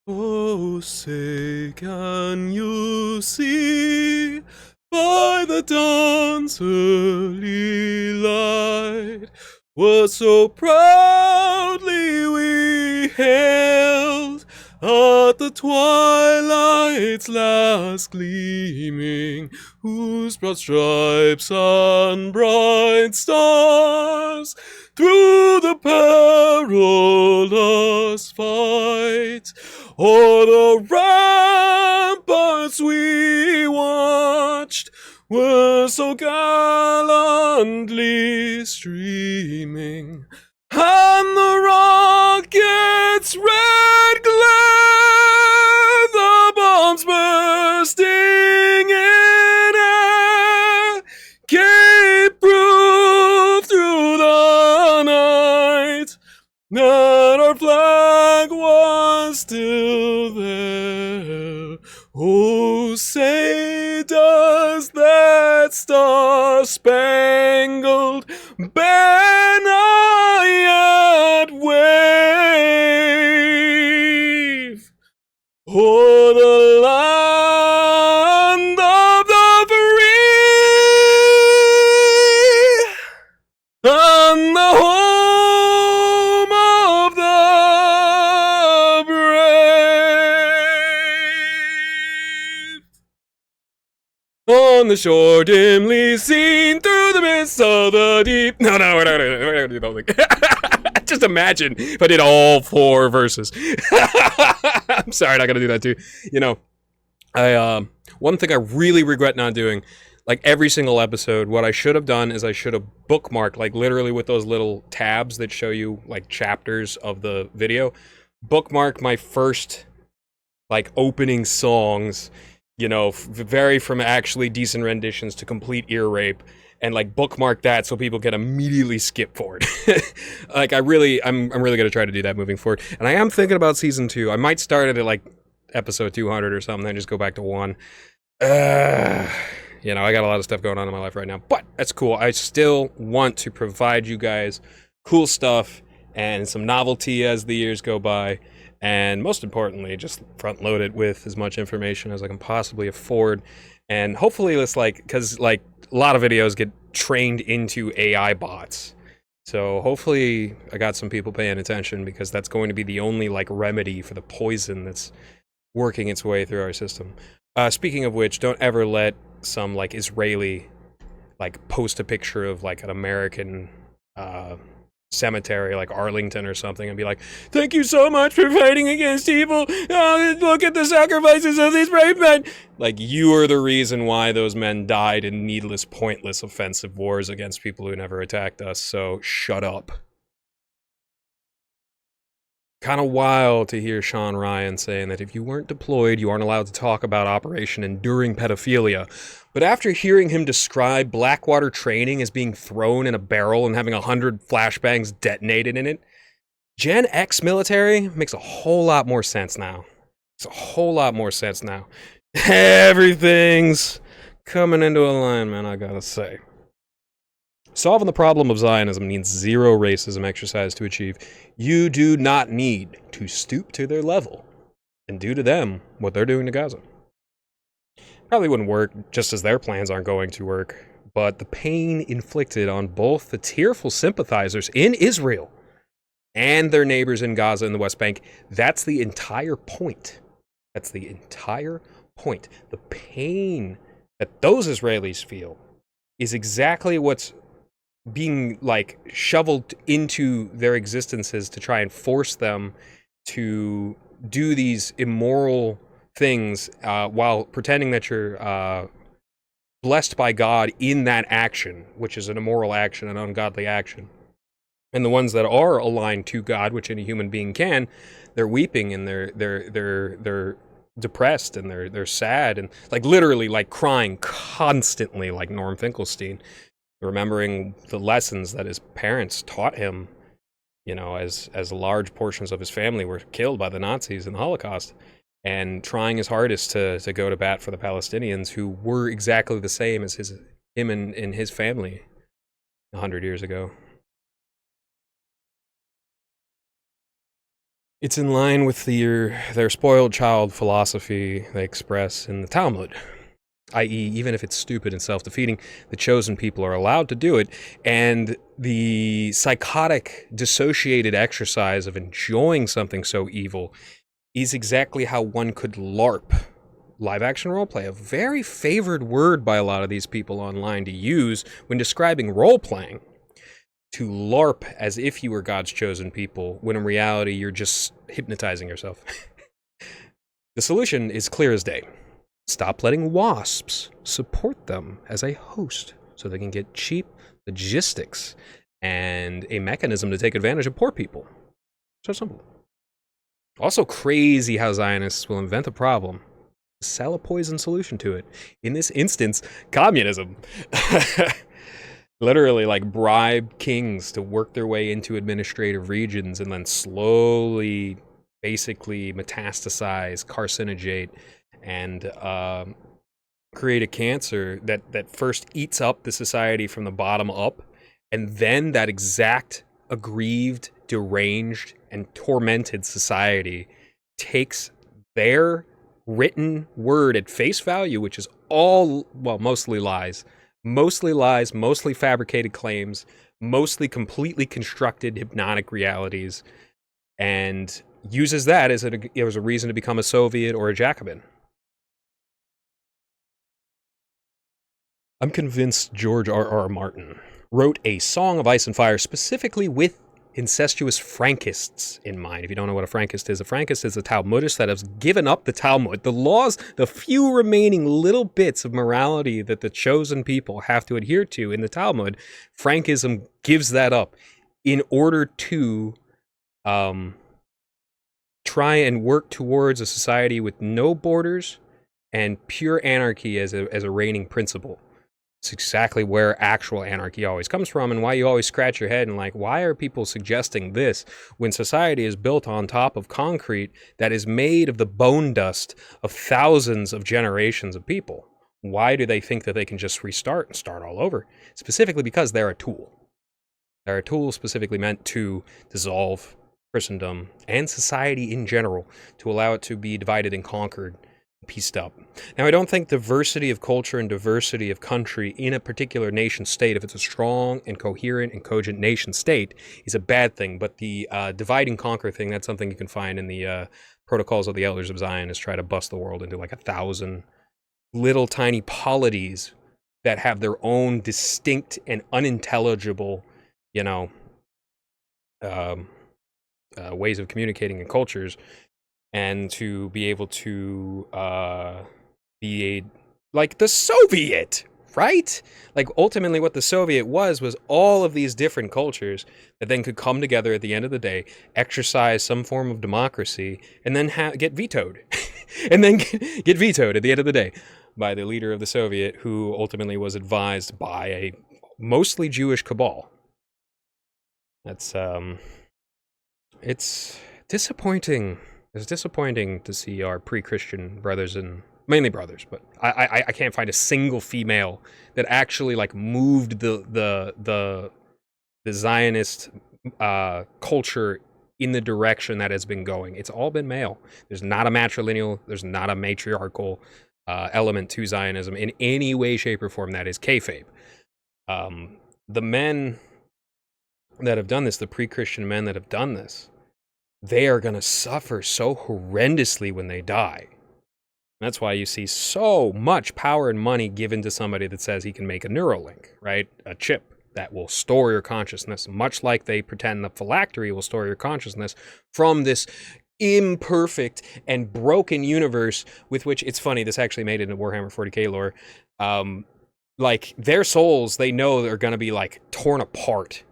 Oh, say can you see by the dawn's early light what so proudly we hailed at the twilight's last gleaming, whose broad stripes and bright stars through the perilous fight o'er the ramparts we watched were so gallantly streaming, and the rocket's red glare, the bombs bursting in air, gave proof through the night that our flag was still there. Oh, say does that star-spangled banner yet wave o'er the land of the free and the home of the brave? On the shore dimly seen through the mist of the deep. No, we're not gonna do the whole thing. Just imagine if I did all 4 verses. I'm sorry, not gonna do that too. You know, one thing I really regret not doing, like every single episode, what I should have done is I should have bookmarked, like literally with those little tabs that show you like chapters of the video, bookmark my first like opening songs, you know, vary from actually decent renditions to complete ear rape, and like bookmark that so people can immediately skip forward. Like I'm really gonna try to do that moving forward. And I am thinking about season 2. I might start it at like episode 200 or something, then just go back to 1. You know, I got a lot of stuff going on in my life right now, but that's cool. I still want to provide you guys cool stuff and some novelty as the years go by. And most importantly, just front load it with as much information as I can possibly afford. And hopefully it's like, because like a lot of videos get trained into AI bots. So hopefully I got some people paying attention, because that's going to be the only like remedy for the poison that's working its way through our system. Speaking of which, don't ever let some like Israeli like post a picture of like an American cemetery like Arlington or something and be like, thank you so much for fighting against evil. Oh, look at the sacrifices of these brave men. Like, you are the reason why those men died in needless, pointless, offensive wars against people who never attacked us, so shut up. Kind of wild to hear Sean Ryan saying that if you weren't deployed, you aren't allowed to talk about Operation Enduring Pedophilia. But after hearing him describe Blackwater training as being thrown in a barrel and having 100 flashbangs detonated in it, Gen X military makes a whole lot more sense now. It's a whole lot more sense now. Everything's coming into alignment, I gotta say. Solving the problem of Zionism needs zero racism exercise to achieve. You do not need to stoop to their level and do to them what they're doing to Gaza. Probably wouldn't work, just as their plans aren't going to work, but the pain inflicted on both the tearful sympathizers in Israel and their neighbors in Gaza and the West Bank, that's the entire point. That's the entire point. The pain that those Israelis feel is exactly what's being like shoveled into their existences to try and force them to do these immoral things while pretending that you're blessed by God in that action, which is an immoral action, an ungodly action. And the ones that are aligned to God, which any human being can, they're weeping and they're depressed and they're sad and like literally like crying constantly, like Norm Finkelstein, remembering the lessons that his parents taught him, you know, as large portions of his family were killed by the Nazis in the Holocaust, and trying his hardest to go to bat for the Palestinians, who were exactly the same as him and his family 100 years ago. It's in line with their spoiled child philosophy they express in the Talmud, i.e., even if it's stupid and self-defeating, the chosen people are allowed to do it, and the psychotic, dissociated exercise of enjoying something so evil is exactly how one could LARP, live action roleplay, a very favored word by a lot of these people online to use when describing role-playing. To LARP as if you were God's chosen people, when in reality you're just hypnotizing yourself. The solution is clear as day. Stop letting wasps support them as a host so they can get cheap logistics and a mechanism to take advantage of poor people. So simple. Also crazy how Zionists will invent a problem, sell a poison solution to it. In this instance, communism. Literally, like, bribe kings to work their way into administrative regions and then slowly, basically metastasize, carcinogate, and create a cancer that first eats up the society from the bottom up, and then that exact aggrieved, deranged, and tormented society takes their written word at face value, which is all, well, mostly lies, mostly fabricated claims, mostly completely constructed hypnotic realities, and uses that as a reason to become a Soviet or a Jacobin. I'm convinced George R.R. Martin wrote A Song of Ice and Fire specifically with incestuous Frankists in mind. If you don't know what a Frankist is a Talmudist that has given up the Talmud, the laws, the few remaining little bits of morality that the chosen people have to adhere to in the Talmud. Frankism gives that up in order to try and work towards a society with no borders and pure anarchy as a reigning principle. It's exactly where actual anarchy always comes from, and why you always scratch your head and like, why are people suggesting this when society is built on top of concrete that is made of the bone dust of thousands of generations of people? Why do they think that they can just restart and start all over? Specifically because they're a tool. They're a tool specifically meant to dissolve Christendom and society in general, to allow it to be divided and conquered, pieced up. Now, I don't think diversity of culture and diversity of country in a particular nation state, if it's a strong and coherent and cogent nation state, is a bad thing. But the divide and conquer thing, that's something you can find in the Protocols of the Elders of Zion, is try to bust the world into like 1,000 little tiny polities that have their own distinct and unintelligible, ways of communicating and cultures, and to be able to be like the Soviet, right? Like, ultimately what the Soviet was all of these different cultures that then could come together at the end of the day, exercise some form of democracy, and then get vetoed. And then get vetoed at the end of the day by the leader of the Soviet, who ultimately was advised by a mostly Jewish cabal. That's, it's disappointing. It's disappointing to see our pre-Christian brothers, and mainly brothers, but I can't find a single female that actually like moved the Zionist culture in the direction that has been going. It's all been male. There's not a matrilineal, there's not a matriarchal element to Zionism in any way, shape, or form that is kayfabe. The men that have done this, the pre-Christian men that have done this, they are going to suffer so horrendously when they die. And that's why you see so much power and money given to somebody that says he can make a Neuralink, right? A chip that will store your consciousness, much like they pretend the phylactery will store your consciousness from this imperfect and broken universe with which, it's funny, this actually made it into WarhammerF150K lore. Like, their souls, they know they're going to be like torn apart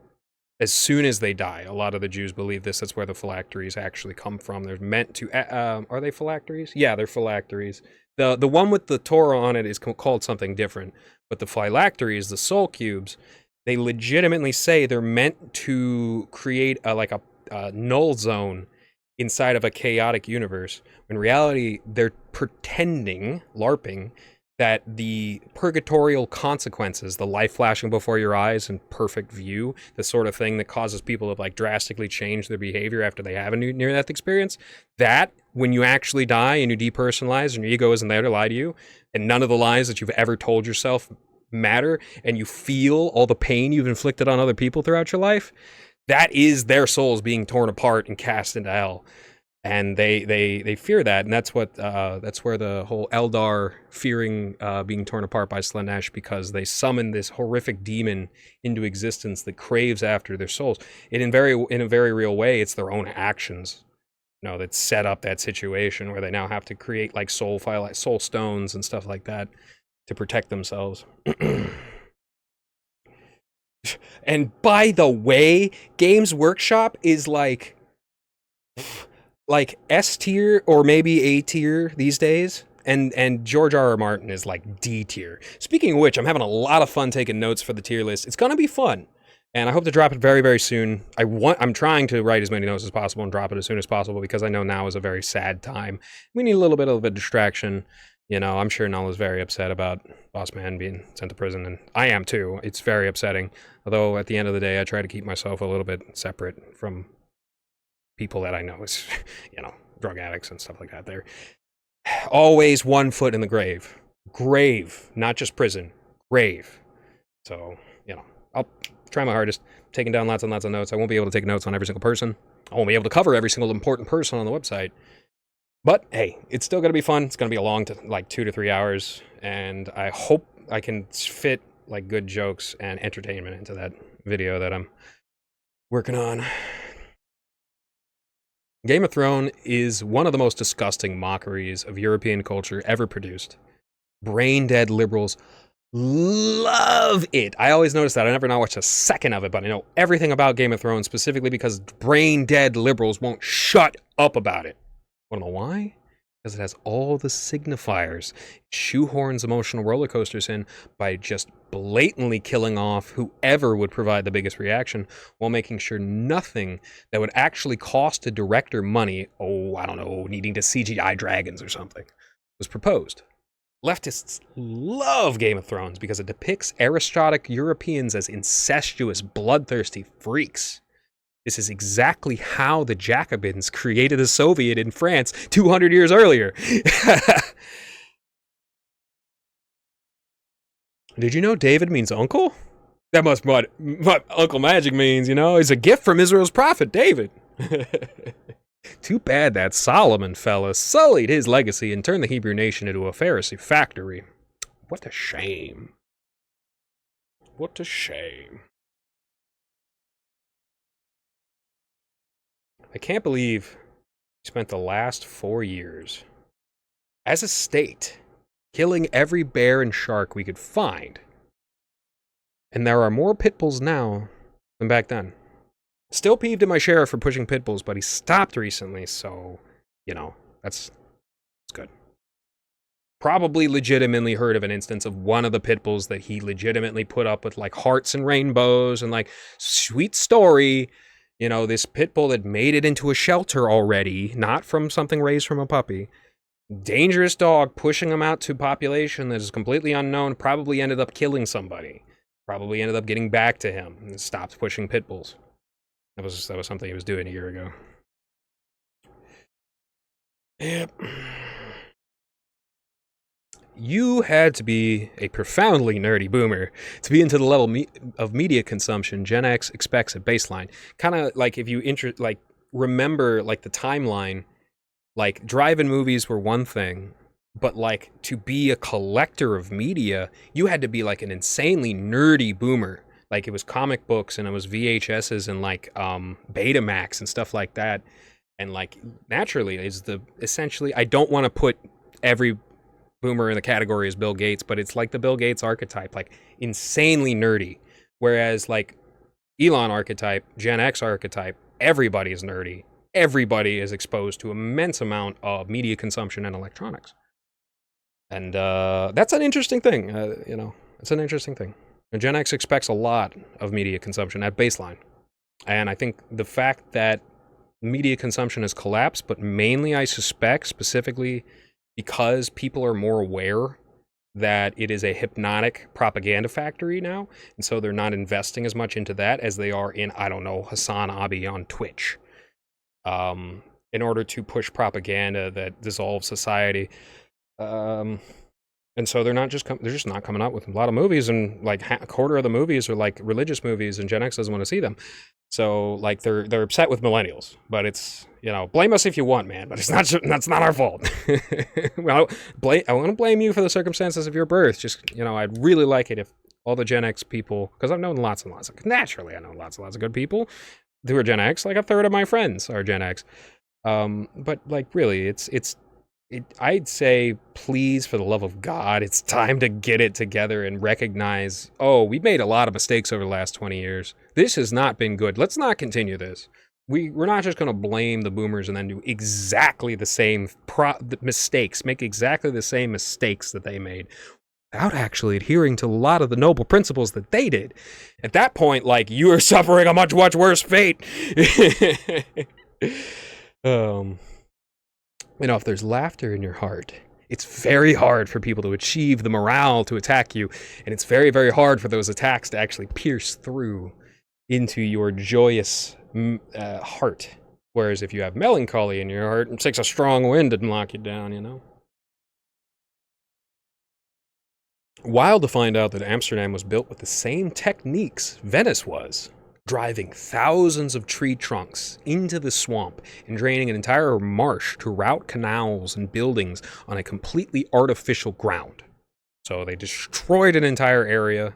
as soon as they die. A lot of the Jews believe this. That's where the phylacteries actually come from. They're meant to... are they phylacteries? Yeah, they're phylacteries. The one with the Torah on it is called something different. But the phylacteries, the soul cubes, they legitimately say they're meant to create a null zone inside of a chaotic universe. In reality, they're pretending, LARPing, that the purgatorial consequences, the life flashing before your eyes in perfect view, the sort of thing that causes people to like drastically change their behavior after they have a near-death experience, that when you actually die and you depersonalize and your ego isn't there to lie to you, and none of the lies that you've ever told yourself matter, and you feel all the pain you've inflicted on other people throughout your life, that is their souls being torn apart and cast into hell. And they fear that, and that's where the whole Eldar fearing being torn apart by Slanesh, because they summon this horrific demon into existence that craves after their souls. In a very real way, it's their own actions, that set up that situation where they now have to create like soul stones and stuff like that to protect themselves. And by the way, Games Workshop is like S tier or maybe A tier these days, and George R.R. Martin is like D tier. Speaking of which, I'm having a lot of fun taking notes for the tier list. It's gonna be fun, and I hope to drop it very, very soon. I'm trying to write as many notes as possible and drop it as soon as possible, because I know now is a very sad time. We need a little bit of a distraction. I'm sure Null is very upset about Boss Man being sent to prison, and I am too. It's very upsetting. Although at the end of the day, I try to keep myself a little bit separate from people that I know is, drug addicts and stuff like that. They're always one foot in the grave. Grave, not just prison. Grave. So, I'll try my hardest, taking down lots and lots of notes. I won't be able to take notes on every single person. I won't be able to cover every single important person on the website. But, hey, it's still going to be fun. It's going to be a long, 2 to 3 hours. And I hope I can fit, good jokes and entertainment into that video that I'm working on. Game of Thrones is one of the most disgusting mockeries of European culture ever produced. Brain-dead liberals love it. I always notice that. I never watched a second of it, but I know everything about Game of Thrones, specifically because brain-dead liberals won't shut up about it. Want to know why? Because it has all the signifiers. It shoehorns emotional roller coasters in by just blatantly killing off whoever would provide the biggest reaction, while making sure nothing that would actually cost a director money, needing to CGI dragons or something, was proposed. Leftists love Game of Thrones because it depicts aristocratic Europeans as incestuous, bloodthirsty freaks. This is exactly how the Jacobins created the Soviet in France 200 years earlier. Did you know David means uncle? That must be what Uncle Magic means, He's a gift from Israel's prophet, David. Too bad that Solomon fella sullied his legacy and turned the Hebrew nation into a Pharisee factory. What a shame. What a shame. I can't believe we spent the last 4 years, as a state, killing every bear and shark we could find. And there are more pit bulls now than back then. Still peeved at my sheriff for pushing pit bulls, but he stopped recently, so, that's good. Probably legitimately heard of an instance of one of the pit bulls that he legitimately put up with, hearts and rainbows and, sweet story. This pit bull that made it into a shelter already, not from something raised from a puppy. Dangerous dog, pushing him out to population that is completely unknown, probably ended up killing somebody. Probably ended up getting back to him and stopped pushing pit bulls. That was something he was doing a year ago. Yep. You had to be a profoundly nerdy boomer to be into the level of media consumption Gen X expects at baseline. Kind of like if you remember the timeline, drive-in movies were one thing, but to be a collector of media, you had to be an insanely nerdy boomer. It was comic books and it was VHSs and Betamax and stuff like that. And naturally essentially, I don't want to put every boomer in the category as Bill Gates, but it's the Bill Gates archetype, insanely nerdy. Whereas Elon archetype, Gen X archetype, everybody is nerdy. Everybody is exposed to immense amount of media consumption and electronics. And that's an interesting thing. It's an interesting thing. And Gen X expects a lot of media consumption at baseline. And I think the fact that media consumption has collapsed, but mainly I suspect specifically because people are more aware that it is a hypnotic propaganda factory now, and so they're not investing as much into that as they are in, I don't know, Hassan Abi on Twitch, in order to push propaganda that dissolves society. And so they're just not coming up with a lot of movies, and like a quarter of the movies are like religious movies, and Gen X doesn't want to see them. So like they're upset with millennials, but it's, you know, blame us if you want, man, but that's not our fault. Well, I want to blame you for the circumstances of your birth. Just, you know, I'd really like it if all the Gen X people, because I've known lots and lots of, naturally I know lots and lots of good people who are Gen X. Like a third of my friends are Gen X. But like really, I'd say, please, for the love of God, it's time to get it together and recognize, oh, we've made a lot of mistakes over the last 20 years. This has not been good. Let's not continue this. We're not just going to blame the boomers and then do exactly the same mistakes, make exactly the same mistakes that they made without actually adhering to a lot of the noble principles that they did. At that point, like, you are suffering a much, much worse fate. You know, if there's laughter in your heart, it's very hard for people to achieve the morale to attack you, and it's very, very hard for those attacks to actually pierce through into your joyous heart. Whereas if you have melancholy in your heart, it takes a strong wind to knock you down, you know? Wild to find out that Amsterdam was built with the same techniques Venice was. Driving thousands of tree trunks into the swamp and draining an entire marsh to route canals and buildings on a completely artificial ground. So they destroyed an entire area,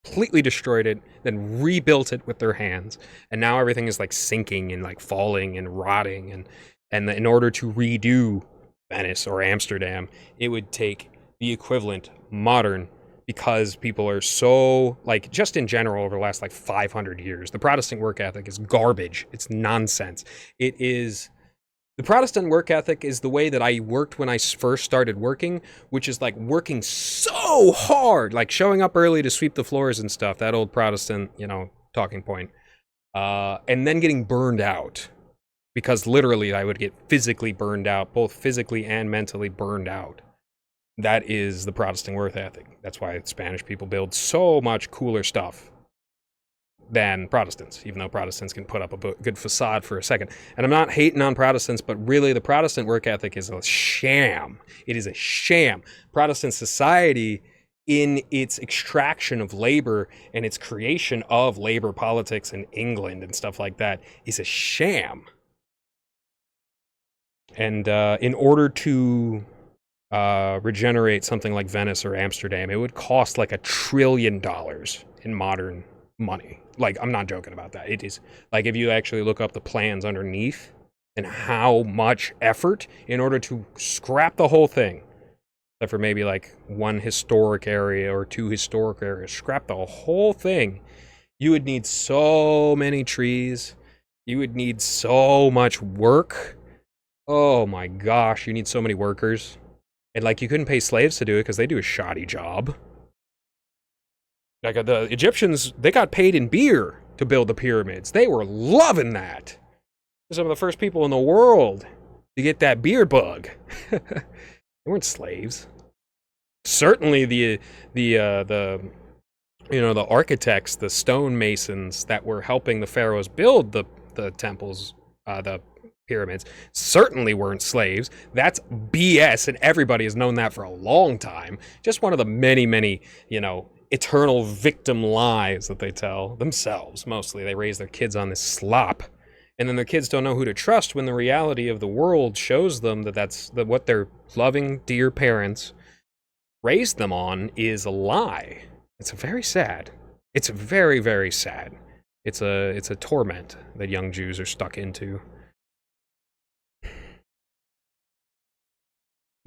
completely destroyed it, then rebuilt it with their hands. And now everything is like sinking and like falling and rotting. And in order to redo Venice or Amsterdam, it would take the equivalent modern, because people are so, like, just in general over the last, like, 500 years, the Protestant work ethic is garbage. It's nonsense. The Protestant work ethic is the way that I worked when I first started working, which is, like, working so hard, like, showing up early to sweep the floors and stuff, that old Protestant, you know, talking point, and then getting burned out, because literally I would get physically burned out, both physically and mentally burned out. That is the Protestant work ethic. That's why Spanish people build so much cooler stuff than Protestants, even though Protestants can put up a good facade for a second. And I'm not hating on Protestants, but really the Protestant work ethic is a sham. It is a sham. Protestant society, in its extraction of labor and its creation of labor politics in England and stuff like that, is a sham. And in order to regenerate something like Venice or Amsterdam, it would cost like $1 trillion in modern money. Like, I'm not joking about that. It is, like, if you actually look up the plans underneath and how much effort in order to scrap the whole thing, except for maybe like one historic area or two historic areas, scrap the whole thing, you would need so many trees. You would need so much work. Oh my gosh, you need so many workers. And, like, you couldn't pay slaves to do it because they do a shoddy job. Like, the Egyptians, they got paid in beer to build the pyramids. They were loving that. They're some of the first people in the world to get that beer bug. They weren't slaves. Certainly the architects, the stonemasons that were helping the pharaohs build the temples, the pyramids, certainly weren't slaves. That's BS, and everybody has known that for a long time. Just one of the many, many, you know, eternal victim lies that they tell themselves. Mostly they raise their kids on this slop, and then their kids don't know who to trust when the reality of the world shows them that what their loving, dear parents raised them on is a lie. It's very sad. It's very, very sad. It's a torment that young Jews are stuck into.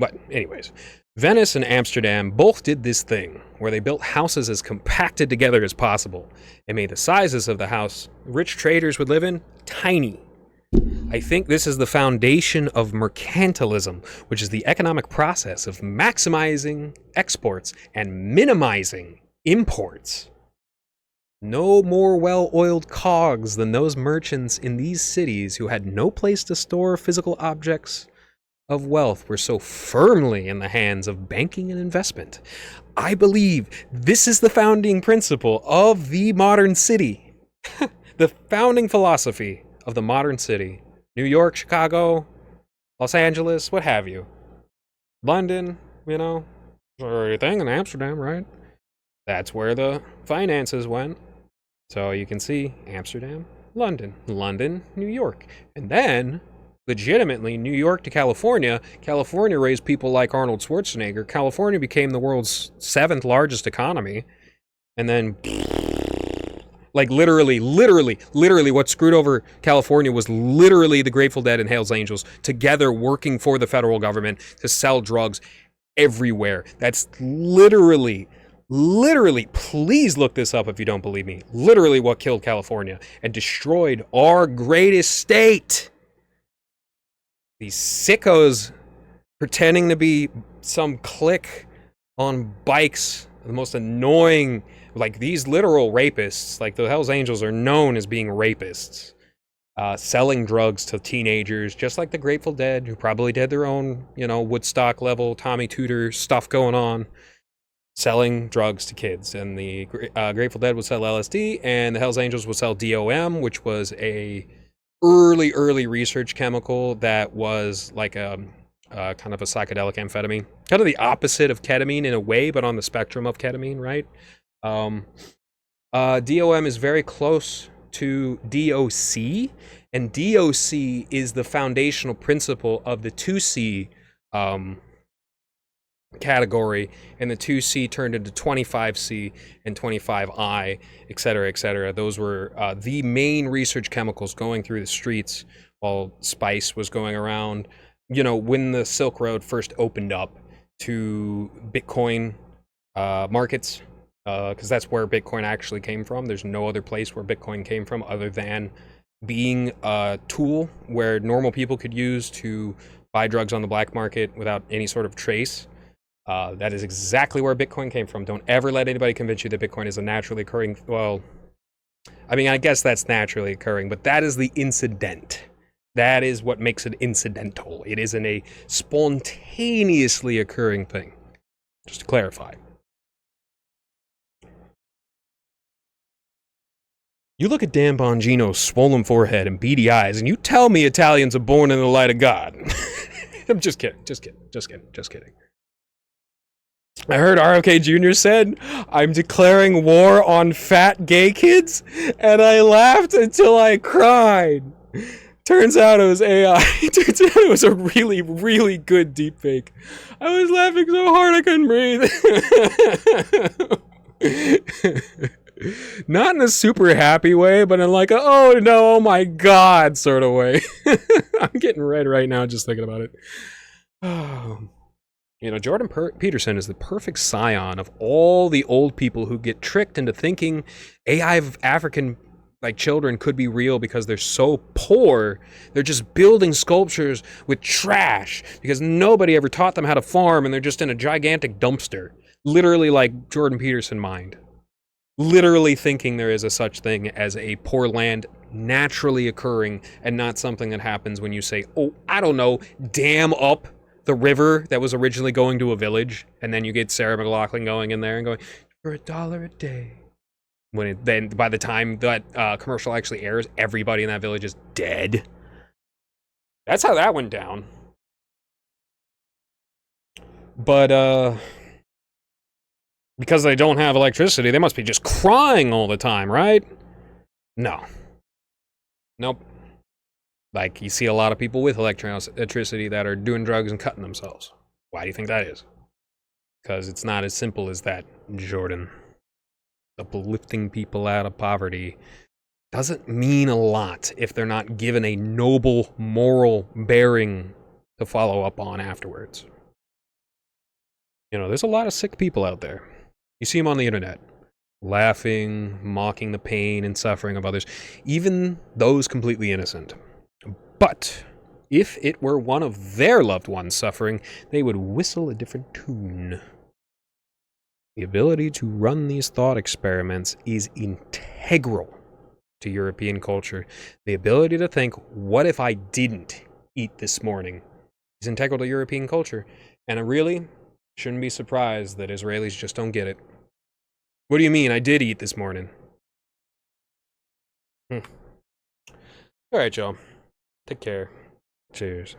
But anyways, Venice and Amsterdam both did this thing where they built houses as compacted together as possible and made the sizes of the house rich traders would live in tiny. I think this is the foundation of mercantilism, which is the economic process of maximizing exports and minimizing imports. No more well-oiled cogs than those merchants in these cities who had no place to store physical objects of wealth were so firmly in the hands of banking and investment. I believe this is the founding principle of the modern city. The founding philosophy of the modern city. New York, Chicago, Los Angeles, what have you. London, you know, or everything in Amsterdam, right? That's where the finances went. So you can see Amsterdam, London, London, New York. And then, legitimately, New York to California. California raised people like Arnold Schwarzenegger. California became the world's 7th largest economy. And then, like literally, what screwed over California was literally the Grateful Dead and Hells Angels together working for the federal government to sell drugs everywhere. That's literally, please look this up if you don't believe me, literally what killed California and destroyed our greatest state. These sickos pretending to be some clique on bikes, the most annoying, like these literal rapists, like the Hells Angels are known as being rapists, selling drugs to teenagers, just like the Grateful Dead, who probably did their own, Woodstock level Tommy Tudor stuff going on, selling drugs to kids. And the Grateful Dead would sell LSD, and the Hells Angels would sell DOM, which was a early research chemical that was like a kind of a psychedelic amphetamine, kind of the opposite of ketamine in a way, but on the spectrum of ketamine, right? DOM is very close to DOC, and DOC is the foundational principle of the 2C category, and the 2C turned into 25C and 25I, etc., etc. Those were the main research chemicals going through the streets while spice was going around. When the Silk Road first opened up to Bitcoin markets, because that's where Bitcoin actually came from. There's no other place where Bitcoin came from other than being a tool where normal people could use to buy drugs on the black market without any sort of trace. That is exactly where Bitcoin came from. Don't ever let anybody convince you that Bitcoin is a naturally occurring, well, I mean, I guess that's naturally occurring, but that is the incident. That is what makes it incidental. It isn't a spontaneously occurring thing. Just to clarify. You look at Dan Bongino's swollen forehead and beady eyes, and you tell me Italians are born in the light of God. I'm just kidding. I heard RFK Jr. said, "I'm declaring war on fat gay kids," and I laughed until I cried. Turns out it was AI. Turns out it was a really good deepfake. I was laughing so hard I couldn't breathe. Not in a super happy way, but in like a, oh no, oh my God sort of way. I'm getting red right now just thinking about it. Jordan Peterson is the perfect scion of all the old people who get tricked into thinking AI of African children could be real because they're so poor. They're just building sculptures with trash because nobody ever taught them how to farm, and they're just in a gigantic dumpster. Literally like Jordan Peterson mind. Literally thinking there is a such thing as a poor land naturally occurring and not something that happens when you say, oh, I don't know, dam up the river that was originally going to a village, and then you get Sarah McLachlan going in there and going, for $1 a day. Then by the time that commercial actually airs, everybody in that village is dead. That's how that went down. But, because they don't have electricity, they must be just crying all the time, right? No. Nope. You see a lot of people with electricity that are doing drugs and cutting themselves. Why do you think that is? Because it's not as simple as that, Jordan. Uplifting people out of poverty doesn't mean a lot if they're not given a noble moral bearing to follow up on afterwards. There's a lot of sick people out there. You see them on the internet, laughing, mocking the pain and suffering of others, even those completely innocent. But if it were one of their loved ones suffering, they would whistle a different tune. The ability to run these thought experiments is integral to European culture. The ability to think, what if I didn't eat this morning? He's integral to European culture. And I really shouldn't be surprised that Israelis just don't get it. What do you mean? I did eat this morning. Alright, y'all. Take care. Cheers.